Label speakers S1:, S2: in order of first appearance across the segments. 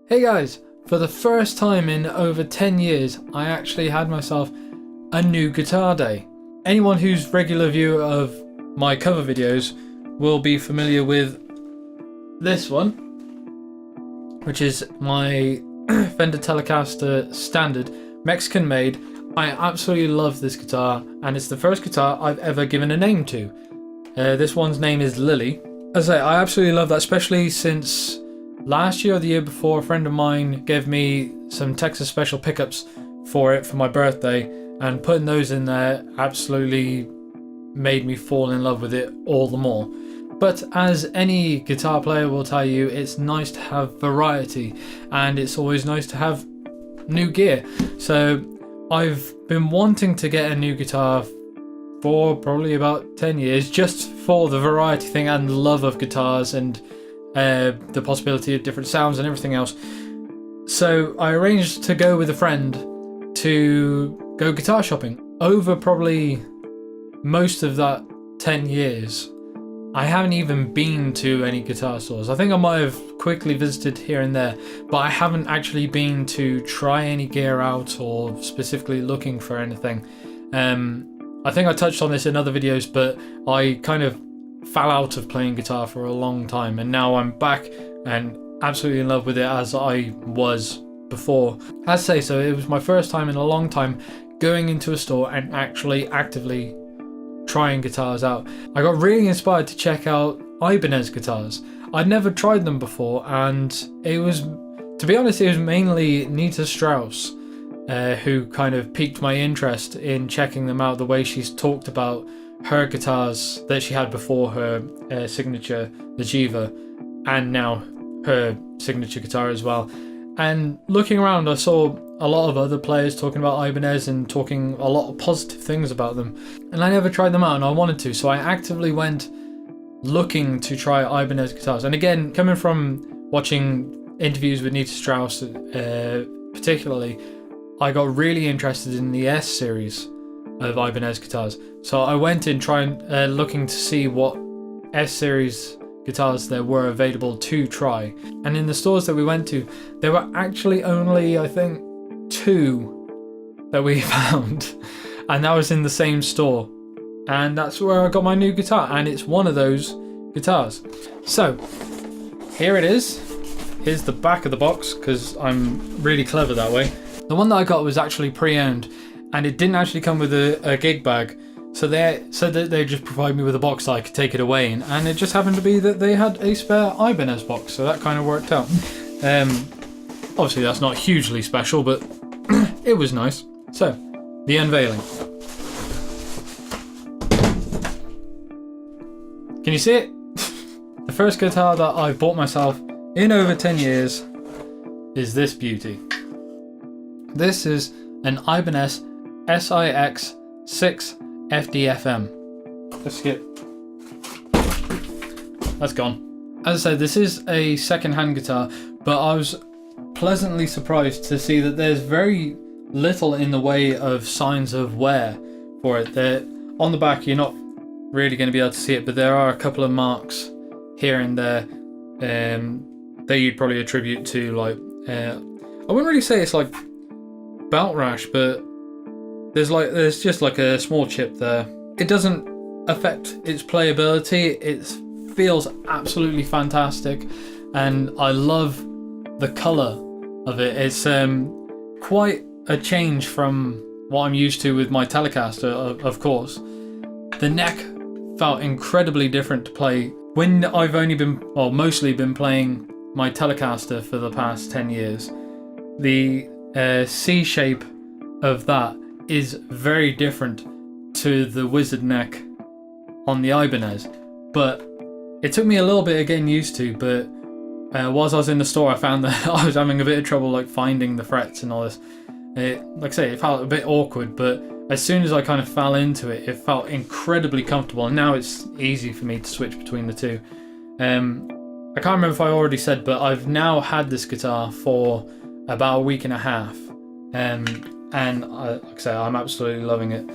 S1: Hey guys, for the first time in over 10 years, I actually had myself a new guitar day. Anyone who's regular viewer of my cover videos will be familiar with this one, which is my Fender Telecaster Standard, Mexican made. I absolutely love this guitar, and it's the first guitar I've ever given a name to. This one's name is Lily. As I say, I absolutely love that, especially since last year or the year before, a friend of mine gave me some Texas Special pickups for it for my birthday, and putting those in there absolutely made me fall in love with it all the more. But as any guitar player will tell you, it's nice to have variety, and it's always nice to have new gear. So I've been wanting to get a new guitar for probably about 10 years, just for the variety thing and the love of guitars and the possibility of different sounds and everything else. So I arranged to go with a friend to go guitar shopping. Over probably most of that 10 years, I haven't even been to any guitar stores. I think I might have quickly visited here and there, but I haven't actually been to try any gear out or specifically looking for anything. I think I touched on this in other videos, but I kind of fell out of playing guitar for a long time, and now I'm back and absolutely in love with it as I was before. As I say, so it was my first time in a long time going into a store and actually actively trying guitars out. I got really inspired to check out Ibanez guitars. I'd never tried them before, and it was, to be honest, it was mainly Nita Strauss who kind of piqued my interest in checking them out, the way she's talked about her guitars that she had before her signature, the Jiva, and now her signature guitar as well. And looking around, I saw a lot of other players talking about Ibanez and talking a lot of positive things about them, and I never tried them out, and I wanted to, so I actively went looking to try Ibanez guitars. And again, coming from watching interviews with Nita Strauss particularly, I got really interested in the S series of Ibanez guitars. So I went in looking to see what S series guitars there were available to try. And in the stores that we went to, there were actually only, I think, 2 that we found. And that was in the same store. And that's where I got my new guitar. And it's one of those guitars. So, here it is. Here's the back of the box, because I'm really clever that way. The one that I got was actually pre-owned, and it didn't actually come with a gig bag, so they said that they'd just provide me with a box so I could take it away in, and it just happened to be that they had a spare Ibanez box, so that kind of worked out. Obviously that's not hugely special, but it was nice. So, the unveiling. Can you see it? The first guitar that I've bought myself in over 10 years is this beauty. This is an Ibanez SIX6FDFM. Let's skip. That's gone. As I said, this is a second-hand guitar, but I was pleasantly surprised to see that there's very little in the way of signs of wear for it. On the back, you're not really going to be able to see it, but there are a couple of marks here and there that you'd probably attribute to, like, I wouldn't really say it's like belt rash, but there's just like a small chip there. It doesn't affect its playability. It feels absolutely fantastic, and I love the colour of it. It's quite a change from what I'm used to with my Telecaster, of course. The neck felt incredibly different to play when I've mostly been playing my Telecaster for the past 10 years. The C shape of that is very different to the wizard neck on the Ibanez, but it took me a little bit of getting used to. But whilst I was in the store, I found that I was having a bit of trouble like finding the frets and all this. Like I say, it felt a bit awkward, but as soon as I kind of fell into it, it felt incredibly comfortable, and now it's easy for me to switch between the two. I can't remember if I already said, but I've now had this guitar for about a week and a half, and like I say, I'm absolutely loving it.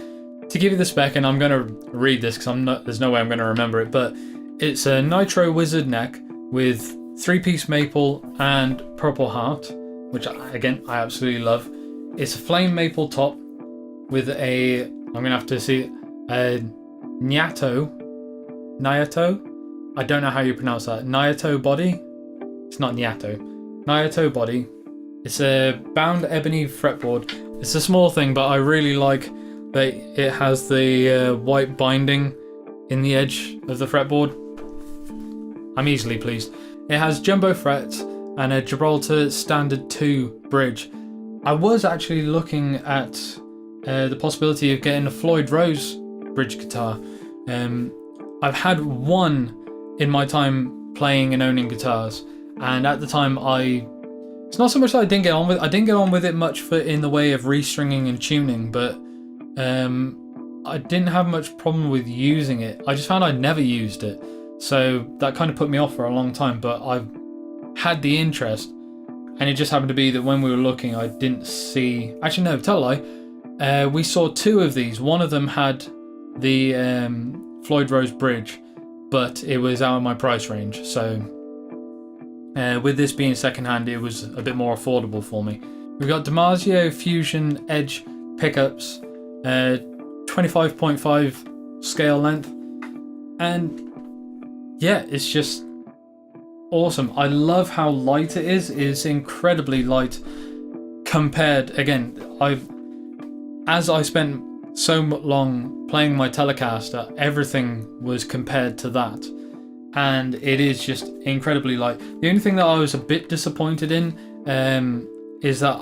S1: To give you the spec, and I'm going to read this because there's no way I'm going to remember it, but it's a Nitro Wizard neck with 3-piece maple and purple heart, which again I absolutely love. It's a flame maple top with a, I'm gonna have to see, a Nyato. I don't know how you pronounce that. Nyato body. It's not Nyato. Nyato body. It's a bound ebony fretboard. It's a small thing, but I really like that it has the white binding in the edge of the fretboard. I'm easily pleased. It has jumbo frets and a Gibraltar Standard 2 bridge. I was actually looking at the possibility of getting a Floyd Rose bridge guitar. I've had one in my time playing and owning guitars, and at the time it's not so much that I didn't get on with it. I didn't get on with it much in the way of restringing and tuning, but I didn't have much problem with using it. I just found I'd never used it, so that kind of put me off for a long time, but I've had the interest, and it just happened to be that when we were looking, I didn't see... Actually, no, tell a lie. We saw 2 of these. One of them had the Floyd Rose bridge, but it was out of my price range, so with this being secondhand, it was a bit more affordable for me. We've got Damasio Fusion Edge pickups, 25.5 scale length, and yeah, it's just awesome. I love how light it is. It's incredibly light compared, again, as I spent so long playing my Telecaster, everything was compared to that, and it is just incredibly light. The only thing that I was a bit disappointed in is that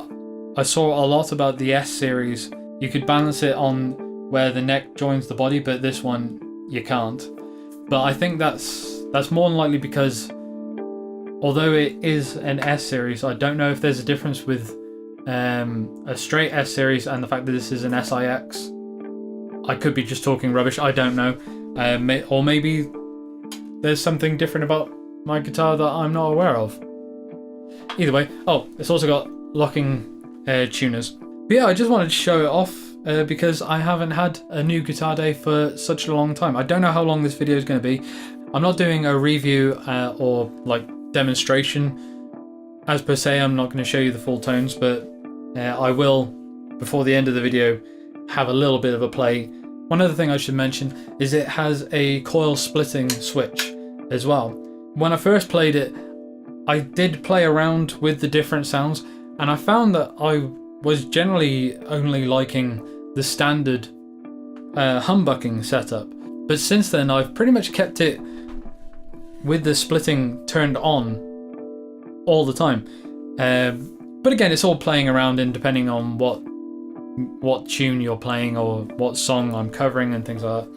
S1: I saw a lot about the S series. You could balance it on where the neck joins the body, but this one you can't. But I think that's more than likely because although it is an S series, I don't know if there's a difference with a straight S series and the fact that this is an SIX. I could be just talking rubbish, I don't know. Or maybe there's something different about my guitar that I'm not aware of. Either way, oh, it's also got locking tuners. But yeah, I just wanted to show it off because I haven't had a new guitar day for such a long time. I don't know how long this video is going to be. I'm not doing a review or like demonstration as per se. I'm not going to show you the full tones, but I will, before the end of the video, have a little bit of a play. One other thing I should mention is it has a coil splitting switch as well. When I first played it, I did play around with the different sounds, and I found that I was generally only liking the standard humbucking setup. But since then, I've pretty much kept it with the splitting turned on all the time. But again, it's all playing around in depending on what tune you're playing or what song I'm covering and things like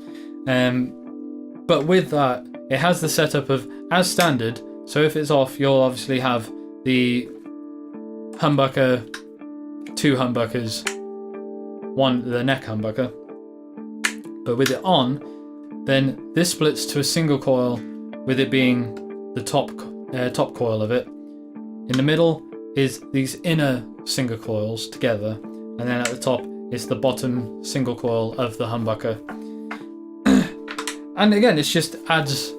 S1: that. But with that, it has the setup of as standard. So if it's off, you'll obviously have the humbucker, 2 humbuckers, the neck humbucker. But with it on, then this splits to a single coil, with it being the top coil of it. In the middle is these inner single coils together, and then at the top is the bottom single coil of the humbucker. And again, it just adds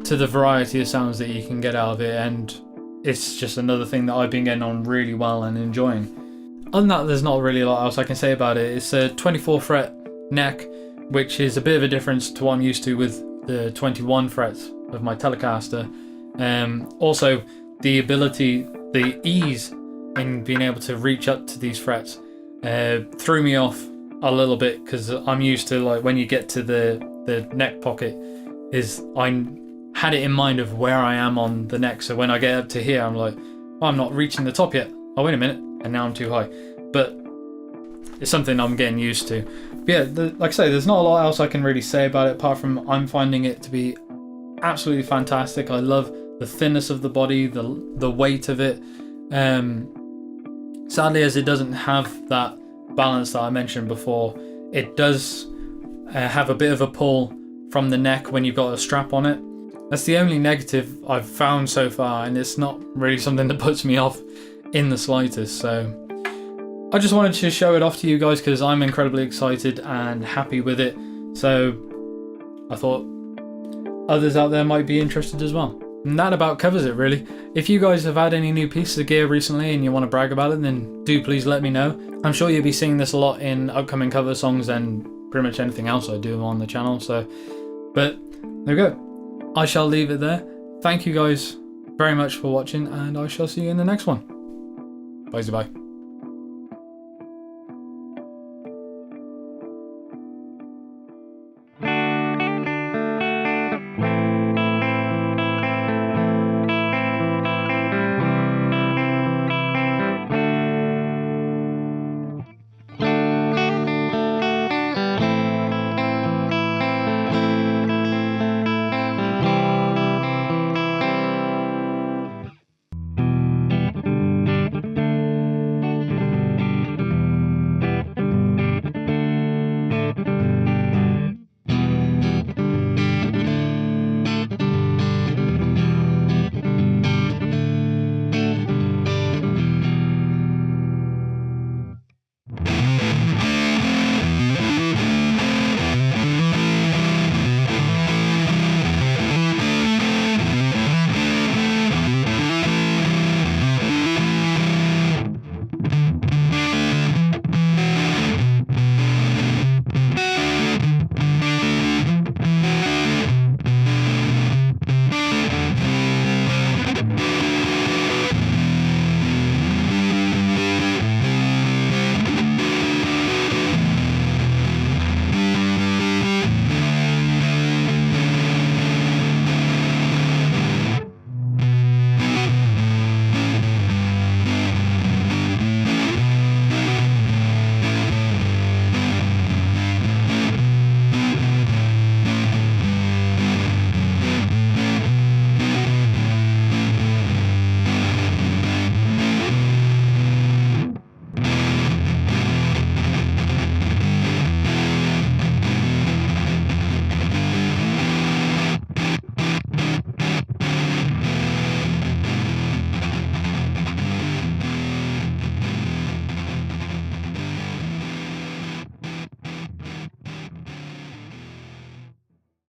S1: to the variety of sounds that you can get out of it, and it's just another thing that I've been getting on really well and enjoying. Other than that, there's not really a lot else I can say about it. It's a 24 fret neck, which is a bit of a difference to what I'm used to with the 21 frets of my Telecaster. Also, the ease in being able to reach up to these frets threw me off a little bit, because I'm used to, like, when you get to the neck pocket, is I had it in mind of where I am on the neck, so when I get up to here, I'm like, oh, I'm not reaching the top yet. Oh, wait a minute, and now I'm too high. But it's something I'm getting used to. But yeah, like I say, there's not a lot else I can really say about it, apart from I'm finding it to be absolutely fantastic. I love the thinness of the body, the weight of it. Sadly, as it doesn't have that balance that I mentioned before, it does have a bit of a pull from the neck when you've got a strap on it. That's the only negative I've found so far, and it's not really something that puts me off in the slightest. So I just wanted to show it off to you guys because I'm incredibly excited and happy with it. So I thought others out there might be interested as well. And that about covers it, really. If you guys have had any new pieces of gear recently and you want to brag about it, then do please let me know. I'm sure you'll be seeing this a lot in upcoming cover songs and pretty much anything else I do on the channel. So, but there we go. I shall leave it there. Thank you guys very much for watching, and I shall see you in the next one. Bye bye.